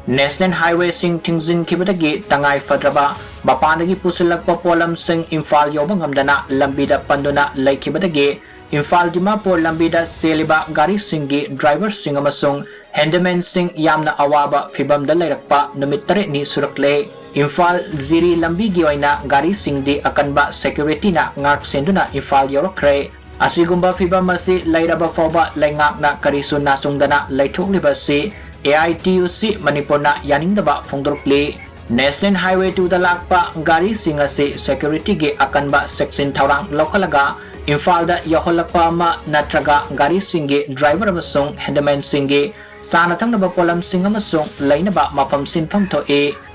National Highway sing tingzin kibadagi tangay fadraba mapanagi pusilagpa polam sing Imphal yoba ngamdana lambida panduna laikibadagi Imphal Dimapur lambida seliba gari singi driver sing amasung handyman sing yamna awaba fibamda lairakpa numit 8 ni surakle Imphal Ziri lambi gi oina gari singdi akanba security na ngak senduna Imphal yorokre asigumba fibam asi lairaba fawba laingak na karisun nasungdana laithokliba si AITUC Manipur na yaningdaba phongdorkli National Highway 2 da lakpa gari sing asi security gi akanba section thawrang lokalaga Imphal da yaholakpa ama natraga gari singi driver amasung handyman singi Sanatang na polam sing amasung lainaba mafam sinfam to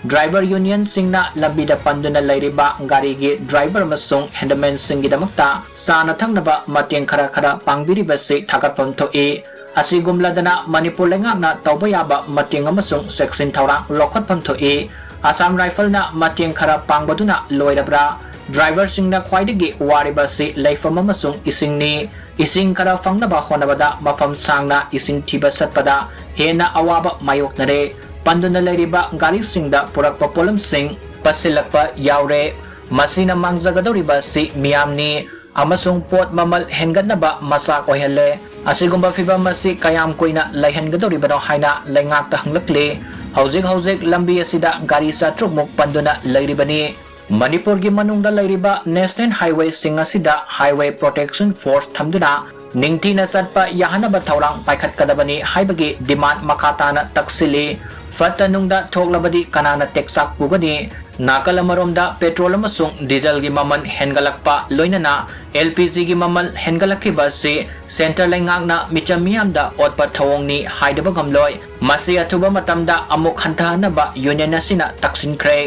driver union singna lambida panduna lairiba gari gi driver amasung handyman singi damakta sanatang naba mateng khara khara pangbiri basi thakatpam to asigumladana Manipur lengak na tawbayaba mateng amasung section thawrang lokhatpam to Assam Rifle na mateng khara pangbaduna loirabra driver singna khwaidagi wariba si laifam amasung isingni ising khara fangnaba honabada mafam sangna ising thiba satpada hena awaba mayoknare panduna lairiba gari singda purakpa polam sing pasilakpa yaure masina mangzagadoriba si miyamni amasung pot mamal hengatnaba masak oihale asigumba fibam masi kayam koina laihengadoribano haina laingakta hanglakle hojik lambi asida gari sa trukmuk panduna lairibani Manipur gi manungda lairiba National Highway sing asida Highway Protection Force thamduna ningthina satpa yahanaba thawrang paikhat kadabani haibagi demand makatana taksili fatanungda thoklabadi kanana teksak pugani nakalamoromda petrol amasung diesel gi maman hengalakpa loinana LPG gi mamal hengalakhiba si center laingakna michamiyamda otpa thawongni haidaba gamloi masi athuba matamda amuk hantahanaba union asina taksinkhre